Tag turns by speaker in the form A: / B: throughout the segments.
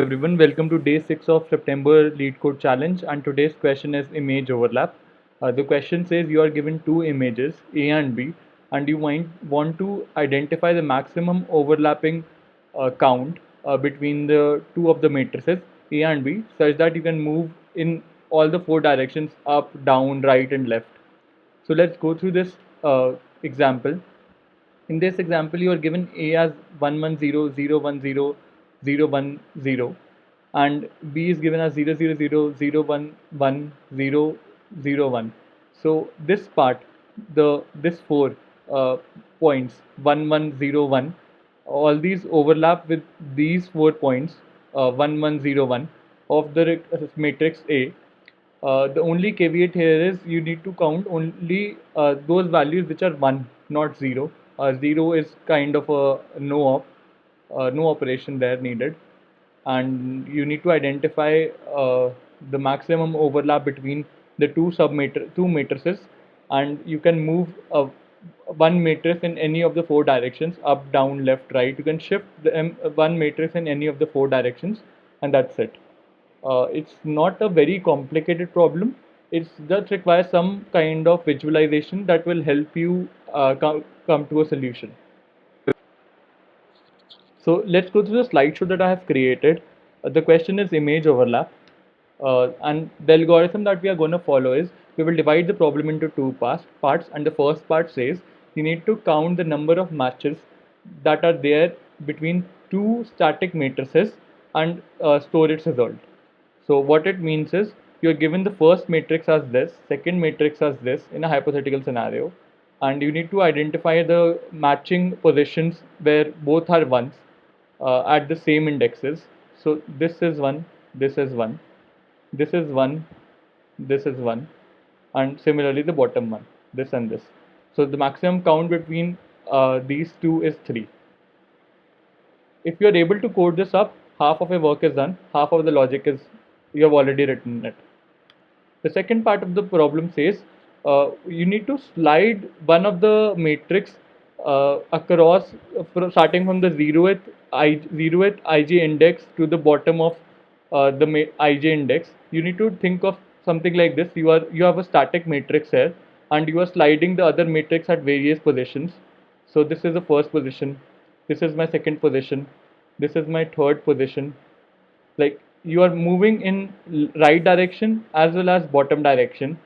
A: Everyone, welcome to day 6 of September Leetcode challenge, and today's question is image overlap. The question says you are given two images A and B, and you want to identify the maximum overlapping count between the two of the matrices A and B such that you can move in all the four directions up, down, right and left. So let's go through this example. In this example, you are given A as 110, 010, 010, and B is given as 000, 011, 001. So this part, this four points 1101, all these overlap with these 4 points 1101 of the matrix A. The only caveat here is you need to count only those values which are 1, not 0. 0 is kind of a no operation there needed, and you need to identify the maximum overlap between the two matrices, and you can move one matrix in any of the four directions: up, down, left, right. You can shift one matrix in any of the four directions, and that's it. It's not a very complicated problem. It just requires some kind of visualization that will help you come to a solution. So let's go through the slideshow that I have created. The question is image overlap. And the algorithm that we are going to follow is we will divide the problem into two parts. And the first part says you need to count the number of matches that are there between two static matrices and store its result. So what it means is you're given the first matrix as this, second matrix as this in a hypothetical scenario, and you need to identify the matching positions where both are ones at the same indexes. So this is one, this is one, this is one, this is one, and similarly the bottom one, this and this. So the maximum count between these two is 3. If you are able to code this up, half of your work is done, half of the logic is you have already written it. The second part of the problem says you need to slide one of the matrix across starting from the zeroth ij index to the bottom of the ij index. You need to think of something like this. You have a static matrix here, and you are sliding the other matrix at various positions. So this is the first position. This is my second position. This is my third position. Like you are moving in right direction as well as bottom direction,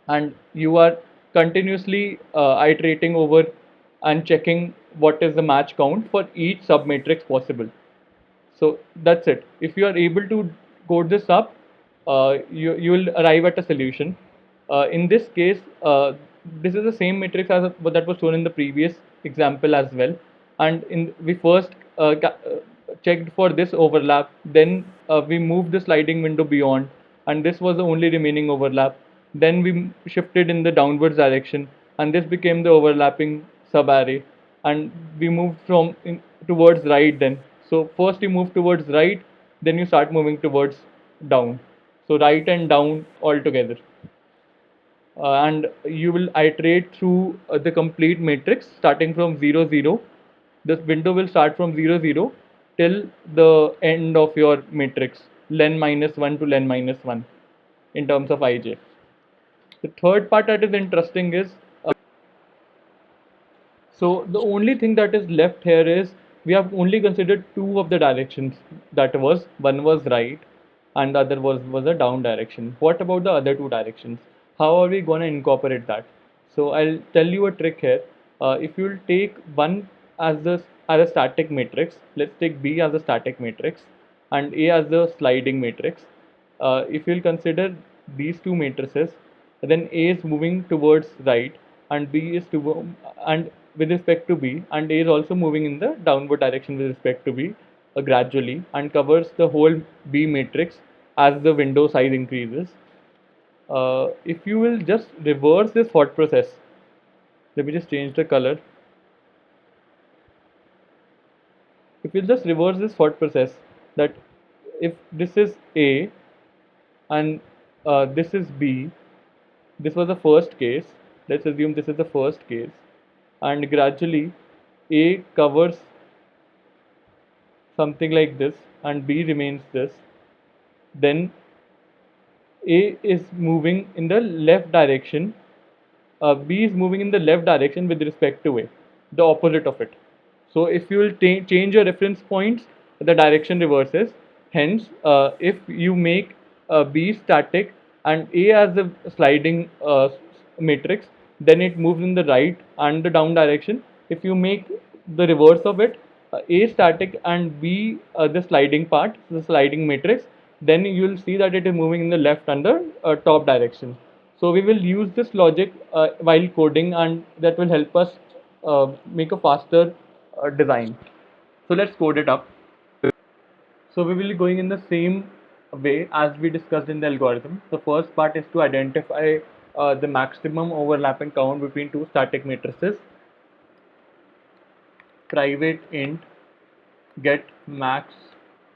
A: and you are continuously iterating over and checking what is the match count for each submatrix possible. So that's it. If you are able to code this up, you will arrive at a solution. In this case, this is the same matrix as that was shown in the previous example as well. And we first checked for this overlap, then we moved the sliding window beyond, and this was the only remaining overlap. Then we shifted in the downwards direction, and this became the overlapping subarray, and we moved towards right then. So first you move towards right, then you start moving towards down. So right and down all together. And you will iterate through the complete matrix starting from 0 0. This window will start from 0 0 till the end of your matrix, len minus 1 to len minus 1 in terms of ij. The third part that is interesting is so the only thing that is left here is we have only considered two of the directions. That was one was right and the other was a down direction. What about the other two directions? How are we going to incorporate that? So I'll tell you a trick here. If you'll take one as a static matrix, let's take B as a static matrix and A as the sliding matrix. If you'll consider these two matrices, then A is moving towards right and B is to and with respect to B, and A is also moving in the downward direction with respect to B gradually, and covers the whole B matrix as the window size increases. If you will just reverse this thought process, let me just change the color. If you just reverse this thought process, that if this is A and this is B, this was the first case. Let's assume this is the first case, and gradually A covers something like this and B remains this, then A is moving in the left direction, B is moving in the left direction with respect to A, the opposite of it. So if you will change your reference points, the direction reverses. Hence, if you make B static and A as a sliding matrix, then it moves in the right and the down direction. If you make the reverse of it, A static and B the sliding part, the sliding matrix, then you will see that it is moving in the left and the top direction. So we will use this logic while coding, and that will help us make a faster design. So let's code it up. So we will be going in the same way as we discussed in the algorithm. The first part is to identify the maximum overlapping count between two static matrices. Private int get max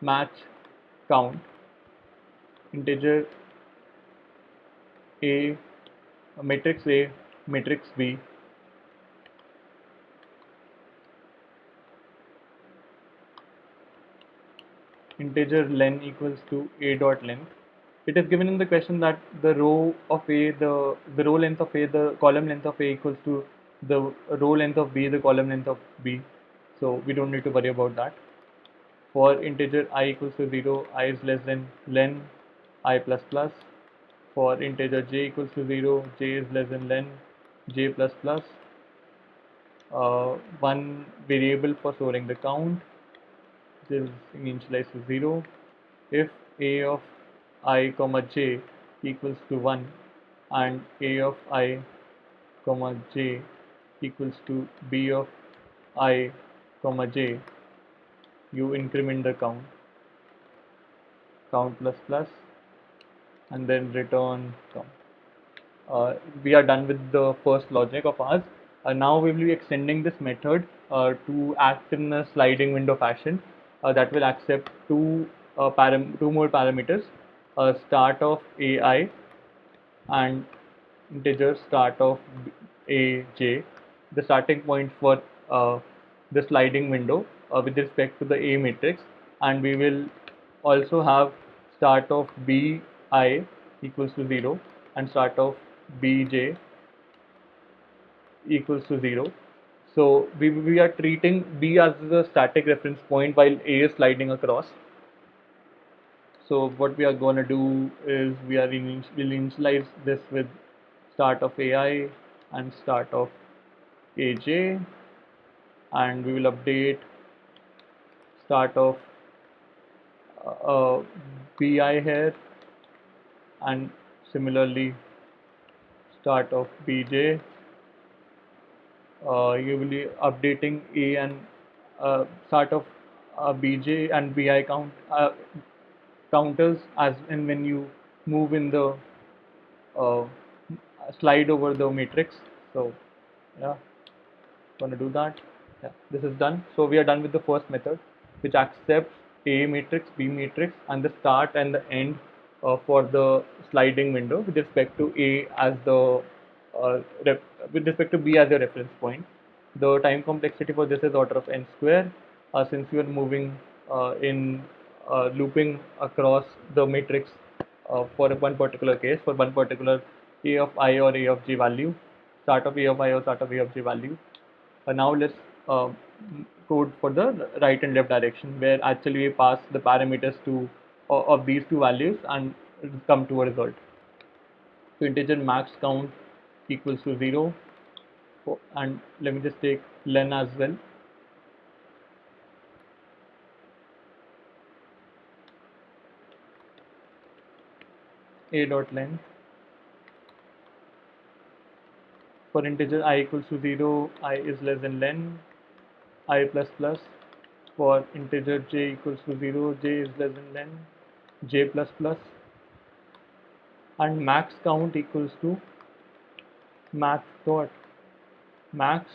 A: match count integer A matrix A matrix B integer len equals to a dot length. It is given in the question that the row of A, the row length of A, the column length of A equals to the row length of B, the column length of B. So we don't need to worry about that. For integer I equals to 0, I is less than len I plus plus. For integer j equals to 0, j is less than len j plus plus. One variable for storing the count, this is initialized to 0. If a of I comma j equals to 1 and a of I comma j equals to b of I comma j, you increment the count plus plus, and then return count. We are done with the first logic of ours. Now we will be extending this method to act in a sliding window fashion that will accept two more parameters, start of AI and integer start of aj, the starting point for the sliding window with respect to the A matrix, and we will also have start of bi equals to 0 and start of bj equals to 0. So we are treating B as the static reference point while A is sliding across. So what we are going to do is we'll initialize this with start of AI and start of AJ, and we will update start of BI here, and similarly start of BJ. You will be updating A and start of BJ and BI counters as and when you move in the uh, slide over the matrix. So yeah, gonna do that. Yeah, this is done. So we are done with the first method, which accepts A matrix, B matrix, and the start and the end for the sliding window with respect to A as the with respect to B as your reference point. The time complexity for this is order of n square, since you are moving in looping across the matrix for one particular case, for one particular A of I or A of J value, start of A of I or start of A of J value. Now let's uh, code for the right and left direction, where actually we pass the parameters to of these two values and come to a result. So integer max count equals to 0, and let me just take len as well. A dot len for integer I equals to 0, I is less than len I plus plus. For integer j equals to 0, j is less than len j plus plus, and max count equals to max dot max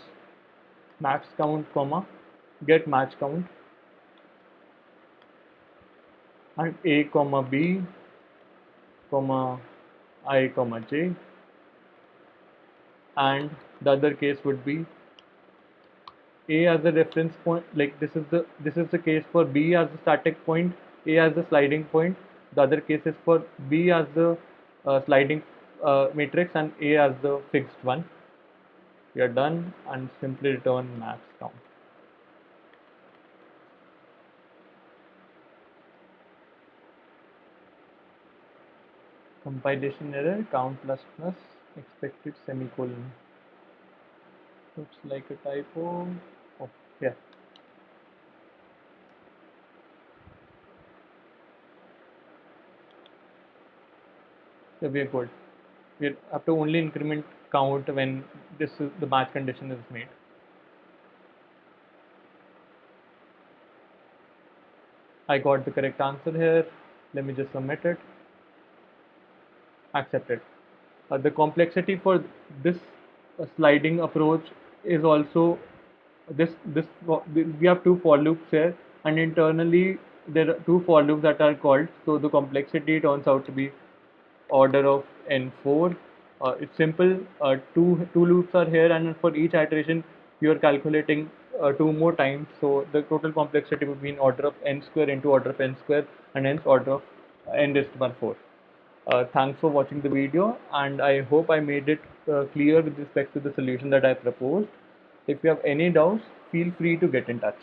A: count comma get match count, and a comma b comma I comma j, and the other case would be A as the reference point, like this is the case for B as the static point, A as the sliding point. The other case is for B as the sliding matrix and A as the fixed one. We are done and simply return max count. Compilation error, count plus plus expected semicolon. Looks like a typo. Oh, yeah. So we are good. We have to only increment count when the match condition is made. I got the correct answer here. Let me just submit it. Accepted. The complexity for this sliding approach is also we have two for loops here, and internally there are two for loops that are called. So the complexity turns out to be order of n4. It's simple. Two loops are here, and for each iteration you are calculating two more times. So the total complexity would be in order of n square into order of n square, and hence order of n raised to the power 4. Thanks for watching the video, and I hope I made it clear with respect to the solution that I proposed. If you have any doubts, feel free to get in touch.